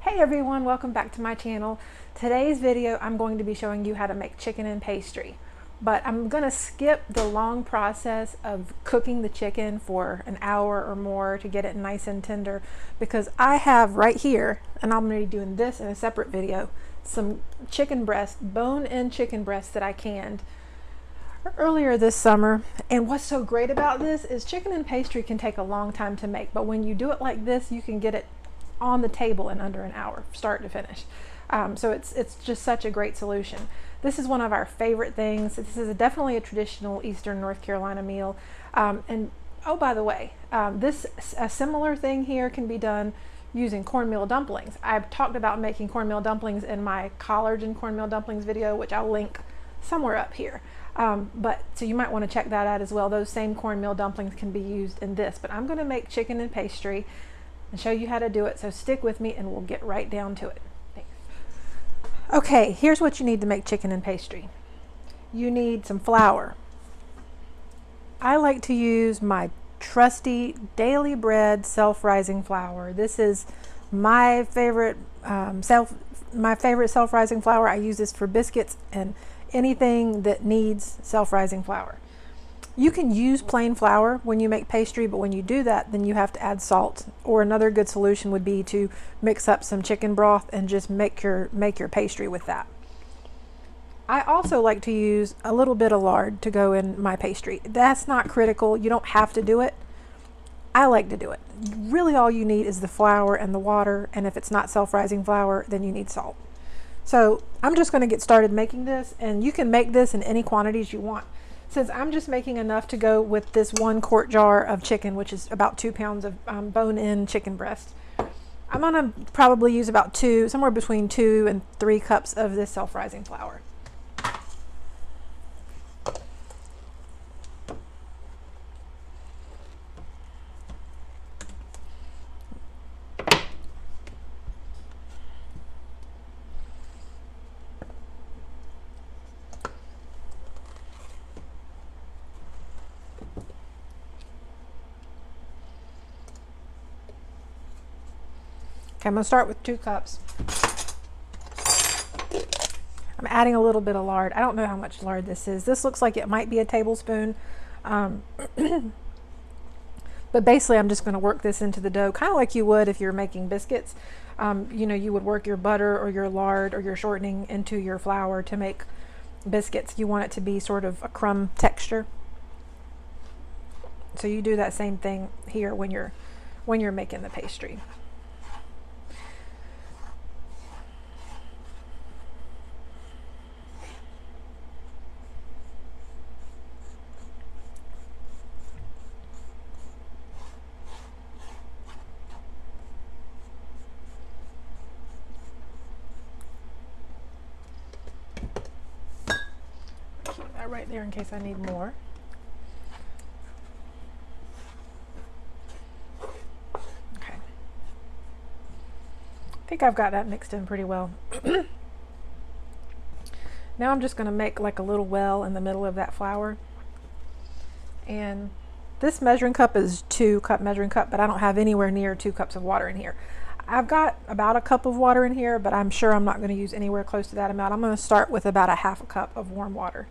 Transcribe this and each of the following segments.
Hey everyone, welcome back to my channel. Today's video I'm going to be showing you how to make chicken and pastry, but I'm going to skip the long process of cooking the chicken for an hour or more to get it nice and tender, because I have right here, and I'm going to be doing this in a separate video, some chicken breast, bone-in chicken breast that I canned earlier this summer. And what's so great about this is chicken and pastry can take a long time to make, but when you do it like this, you can get it on the table in under an hour, start to finish. So it's just such a great solution. This is one of our favorite things. This is definitely a traditional Eastern North Carolina meal. And oh, by the way, a similar thing here can be done using cornmeal dumplings. I've talked about making cornmeal dumplings in my collards and cornmeal dumplings video, which I'll link somewhere up here. So you might want to check that out as well. Those same cornmeal dumplings can be used in this, but I'm going to make chicken and pastry and show you how to do it. So stick with me and we'll get right down to it. Thanks. Okay, here's what you need to make chicken and pastry. You need some flour. I like to use my trusty Daily Bread self-rising flour. This is my favorite self-rising flour. I use this for biscuits and anything that needs self-rising flour. You can use plain flour when you make pastry, but when you do that, then you have to add salt. Or another good solution would be to mix up some chicken broth and just make your pastry with that. I also like to use a little bit of lard to go in my pastry. That's not critical. You don't have to do it. I like to do it. Really all you need is the flour and the water, and if it's not self-rising flour, then you need salt. So I'm just going to get started making this, and you can make this in any quantities you want. Since I'm just making enough to go with this 1 quart jar of chicken, which is about 2 pounds of bone-in chicken breast, I'm gonna probably use about somewhere between 2 and 3 cups of this self-rising flour. Okay, I'm going to start with 2 cups. I'm adding a little bit of lard. I don't know how much lard this is. This looks like it might be a tablespoon. But basically I'm just going to work this into the dough, kind of like you would if you're making biscuits. You know, you would work your butter or your lard or your shortening into your flour to make biscuits. You want it to be sort of a crumb texture. So you do that same thing here when you're making the pastry. Right there in case I need more. Okay. I think I've got that mixed in pretty well. Now I'm just going to make like a little well in the middle of that flour. And this measuring cup is 2-cup measuring cup, but I don't have anywhere near 2 cups of water in here. I've got about a cup of water in here, but I'm sure I'm not going to use anywhere close to that amount. I'm going to start with about a 1/2 cup of warm water.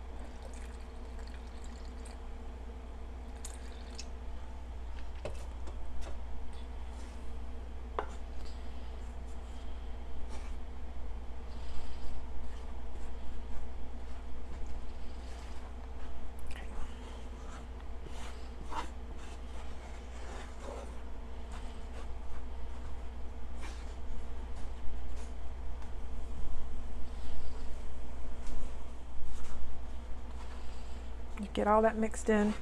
Get all that mixed in,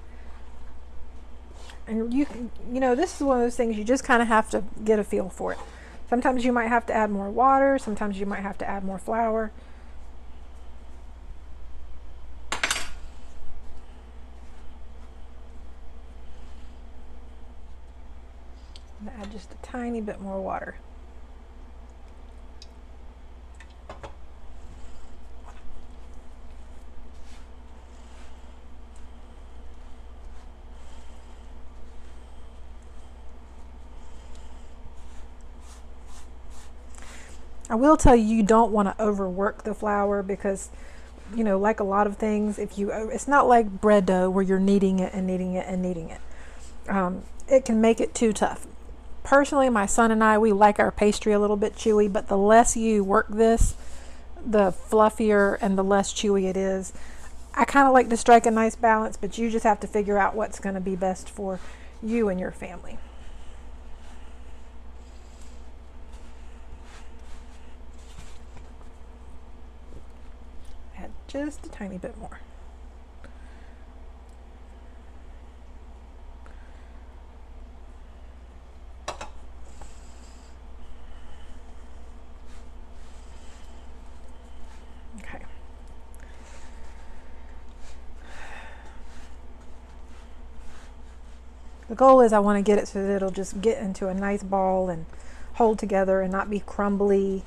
and you know, this is one of those things you just kind of have to get a feel for it. Sometimes you might have to add more water, sometimes you might have to add more flour. I'm gonna add just a tiny bit more water. I will tell you, you don't want to overwork the flour because, you know, like a lot of things, if you, it's not like bread dough where you're kneading it and kneading it and kneading it. It can make it too tough. Personally, my son and I, we like our pastry a little bit chewy, but the less you work this, the fluffier and the less chewy it is. I kind of like to strike a nice balance, but you just have to figure out what's going to be best for you and your family. Add just a tiny bit more. Okay. The goal is I want to get it so that it'll just get into a nice ball and hold together and not be crumbly,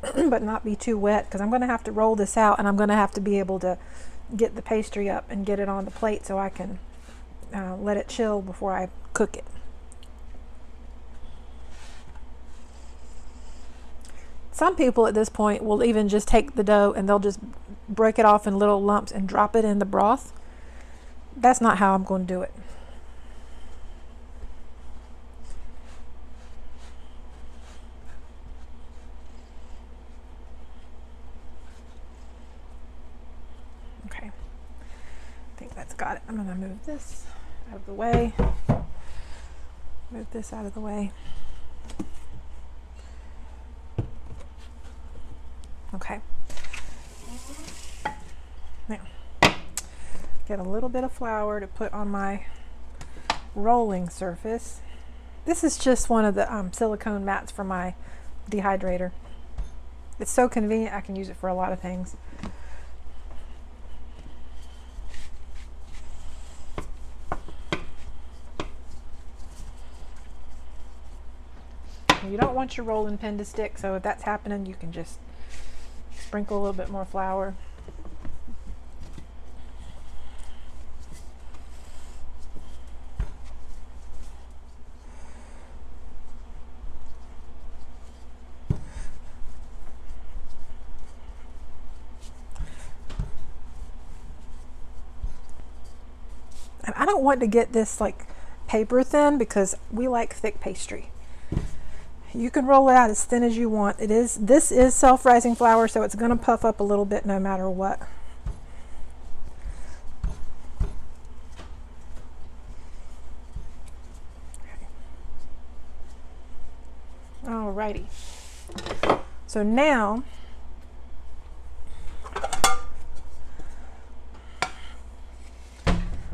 but not be too wet, because I'm going to have to roll this out and I'm going to have to be able to get the pastry up and get it on the plate so I can let it chill before I cook it. Some people at this point will even just take the dough and they'll just break it off in little lumps and drop it in the broth. That's not how I'm going to do it. Okay, I think that's got it. I'm going to move this out of the way. Move this out of the way. Okay. Now, get a little bit of flour to put on my rolling surface. This is just one of the silicone mats for my dehydrator. It's so convenient, I can use it for a lot of things. You don't want your rolling pin to stick, so if that's happening, you can just sprinkle a little bit more flour. And I don't want to get this like paper thin because we like thick pastry. You can roll it out as thin as you want. This is self-rising flour, so it's going to puff up a little bit no matter what. Alrighty. So now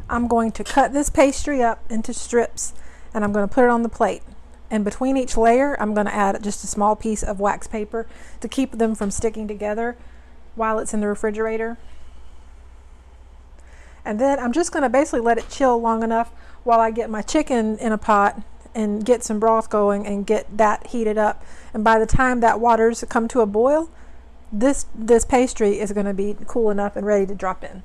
I'm going to cut this pastry up into strips and I'm going to put it on the plate. And between each layer, I'm going to add just a small piece of wax paper to keep them from sticking together while it's in the refrigerator. And then I'm just going to basically let it chill long enough while I get my chicken in a pot and get some broth going and get that heated up. And by the time that water's come to a boil, this pastry is going to be cool enough and ready to drop in.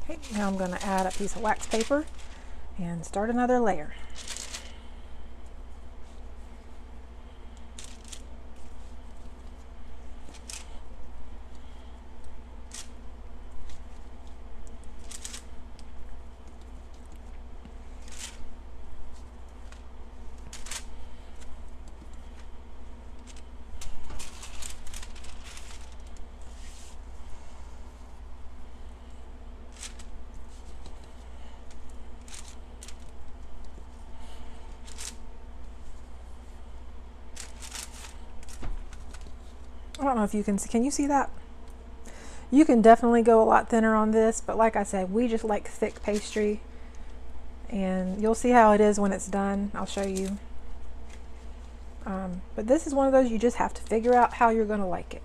Okay, now I'm going to add a piece of wax paper and start another layer. don't know if you can you see that? You can definitely go a lot thinner on this, but like I said, we just like thick pastry, and you'll see how it is when it's done. I'll show you. But this is one of those you just have to figure out how you're going to like it.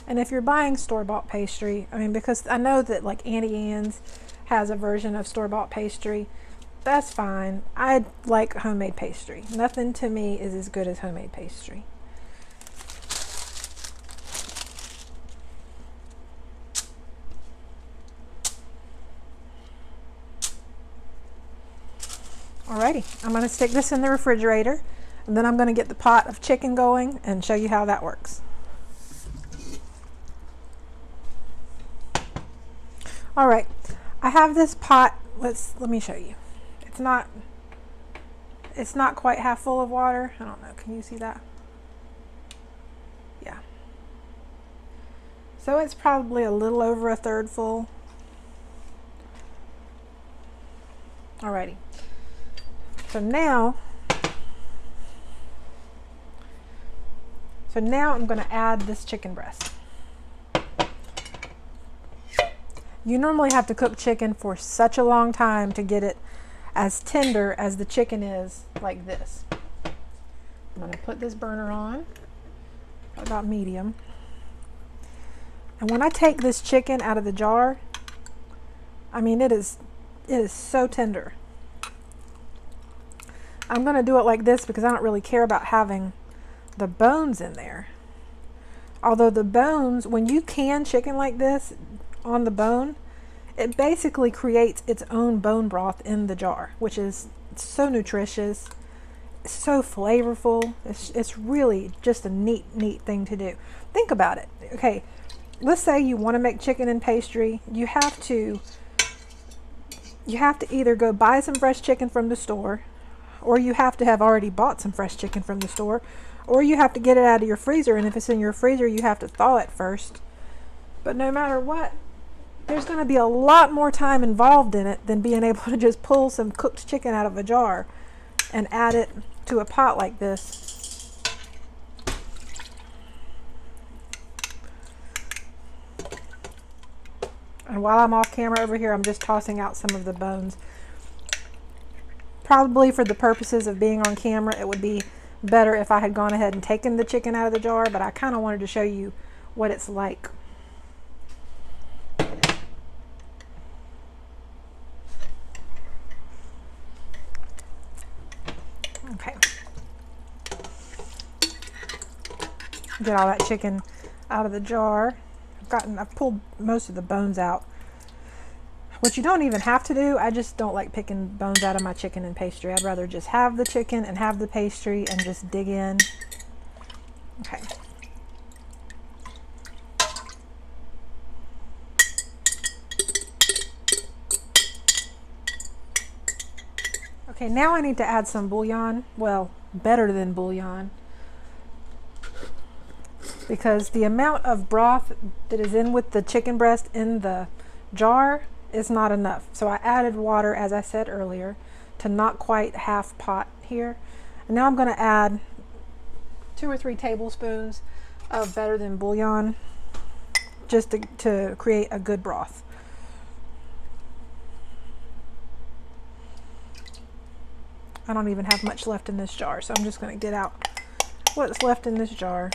And if you're buying store-bought pastry, I mean, because I know that like Auntie Anne's has a version of store-bought pastry, that's fine. I like homemade pastry. Nothing to me is as good as homemade pastry. Alrighty, I'm going to stick this in the refrigerator, and then I'm going to get the pot of chicken going and show you how that works. Alright, I have this pot. Let me show you. It's not quite half full of water. I don't know, can you see that? Yeah. So it's probably a little over a third full. Alrighty. So now I'm going to add this chicken breast. You normally have to cook chicken for such a long time to get it as tender as the chicken is, like this. I'm going to put this burner on, about medium. And when I take this chicken out of the jar, I mean, it is so tender. I'm going to do it like this because I don't really care about having the bones in there. Although the bones, when you can chicken like this on the bone, it basically creates its own bone broth in the jar, which is so nutritious, so flavorful. It's really just a neat thing to do. Think about it. Okay, let's say you want to make chicken and pastry. You have to either go buy some fresh chicken from the store, or you have to have already bought some fresh chicken from the store, or you have to get it out of your freezer, and if it's in your freezer, you have to thaw it first. But no matter what, there's going to be a lot more time involved in it than being able to just pull some cooked chicken out of a jar and add it to a pot like this. And while I'm off camera over here, I'm just tossing out some of the bones. Probably for the purposes of being on camera, it would be better if I had gone ahead and taken the chicken out of the jar, but I kind of wanted to show you what it's like. Okay. Get all that chicken out of the jar. I've pulled most of the bones out, which you don't even have to do. I just don't like picking bones out of my chicken and pastry. I'd rather just have the chicken and have the pastry and just dig in. Okay. Okay, now I need to add some bouillon. Well, better than bouillon, because the amount of broth that is in with the chicken breast in the jar is not enough. So I added water, as I said earlier, to not quite half pot here. And now I'm going to add 2 or 3 tablespoons of better than bouillon, just to create a good broth. I don't even have much left in this jar, so I'm just going to get out what's left in this jar.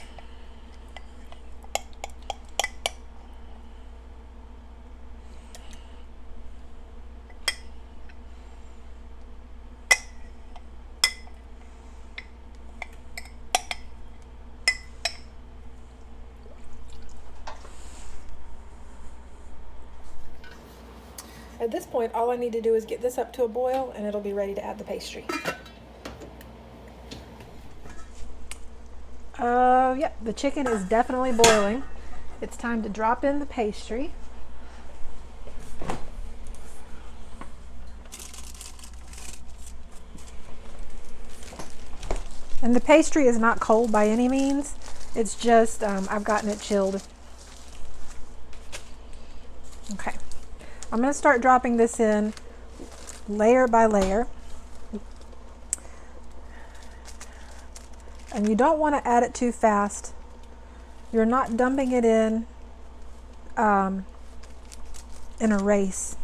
At this point, all I need to do is get this up to a boil, and it'll be ready to add the pastry. Yep, the chicken is definitely boiling. It's time to drop in the pastry. And the pastry is not cold by any means. It's just, I've gotten it chilled. Okay. I'm going to start dropping this in layer by layer. And you don't want to add it too fast. You're not dumping it in a race.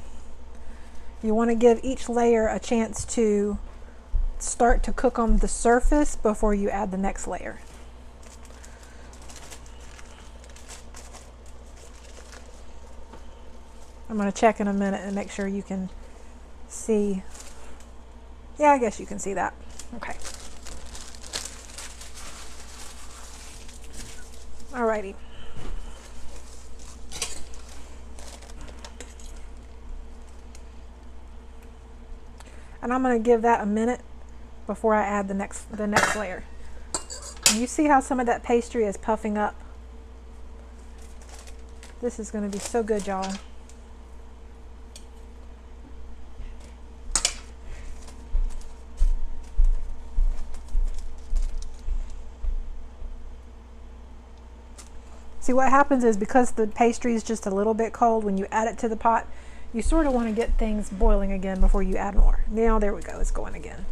You want to give each layer a chance to start to cook on the surface before you add the next layer. I'm going to check in a minute and make sure you can see. Yeah, I guess you can see that. Okay. Alrighty. And I'm going to give that a minute before I add the next layer. And you see how some of that pastry is puffing up? This is going to be so good, y'all. See, what happens is because the pastry is just a little bit cold, when you add it to the pot, you sort of want to get things boiling again before you add more. Now, there we go, it's going again.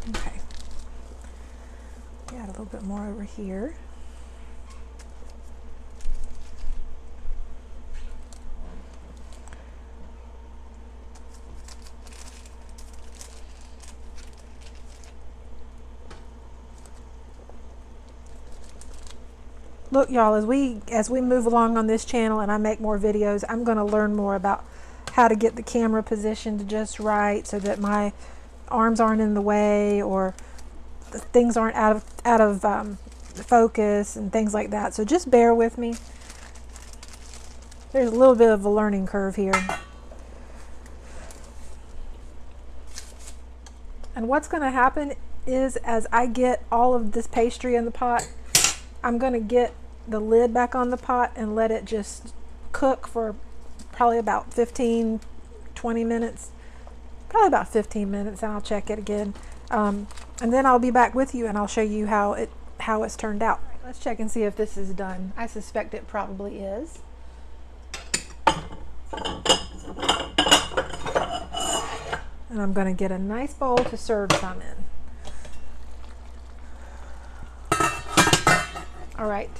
Okay. Add a little bit more over here. Look, y'all, as we move along on this channel and I make more videos, I'm going to learn more about how to get the camera positioned just right so that my arms aren't in the way or things aren't out of focus and things like that. So just bear with me. There's a little bit of a learning curve here. And what's going to happen is, as I get all of this pastry in the pot, I'm going to get the lid back on the pot and let it just cook for probably about 15-20 minutes. Probably about 15 minutes, and I'll check it again. And then I'll be back with you and I'll show you how it's turned out. Let's check and see if this is done. I suspect it probably is. And I'm going to get a nice bowl to serve some in. All right,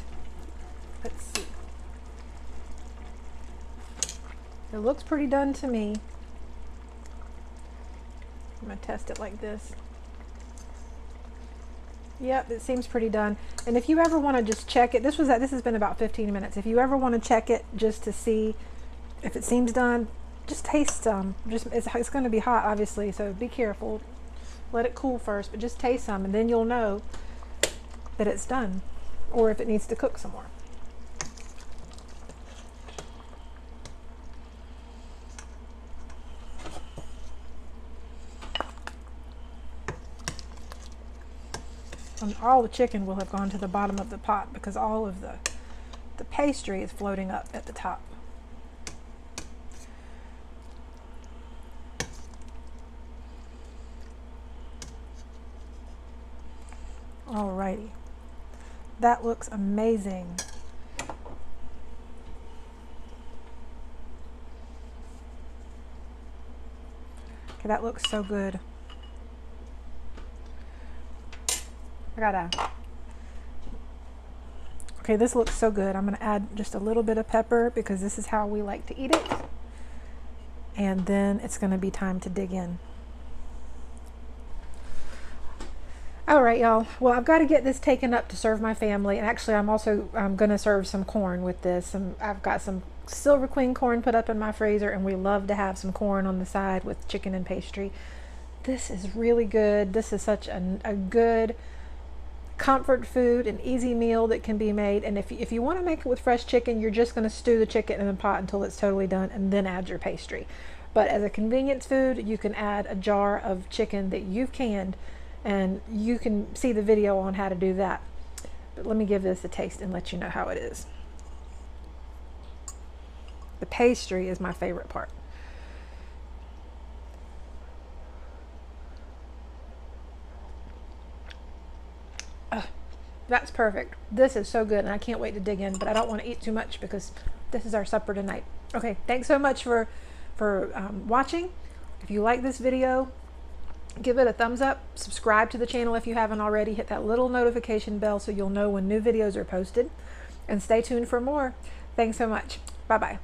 let's see. It looks pretty done to me. I'm going to test it like this. Yep, it seems pretty done. And if you ever want to just check it, this has been about 15 minutes. If you ever want to check it just to see if it seems done, just taste some. It's going to be hot, obviously, so be careful. Let it cool first, but just taste some, and then you'll know that it's done, or if it needs to cook some more. And all the chicken will have gone to the bottom of the pot because all of the pastry is floating up at the top. Alrighty, that looks amazing. Okay, that looks so good. Okay, this looks so good. I'm going to add just a little bit of pepper because this is how we like to eat it. And then it's going to be time to dig in. All right, y'all. Well, I've got to get this taken up to serve my family. And actually, I'm going to serve some corn with this. I've got some Silver Queen corn put up in my freezer, and we love to have some corn on the side with chicken and pastry. This is really good. This is such a good comfort food, an easy meal that can be made. And if you want to make it with fresh chicken, you're just going to stew the chicken in the pot until it's totally done and then add your pastry. But as a convenience food, you can add a jar of chicken that you've canned, and you can see the video on how to do that. But let me give this a taste and let you know how it is. The pastry is my favorite part. That's perfect. This is so good, and I can't wait to dig in, but I don't want to eat too much because this is our supper tonight. Okay, thanks so much for watching. If you like this video, give it a thumbs up, subscribe to the channel if you haven't already, hit that little notification bell so you'll know when new videos are posted, and stay tuned for more. Thanks so much. Bye-bye.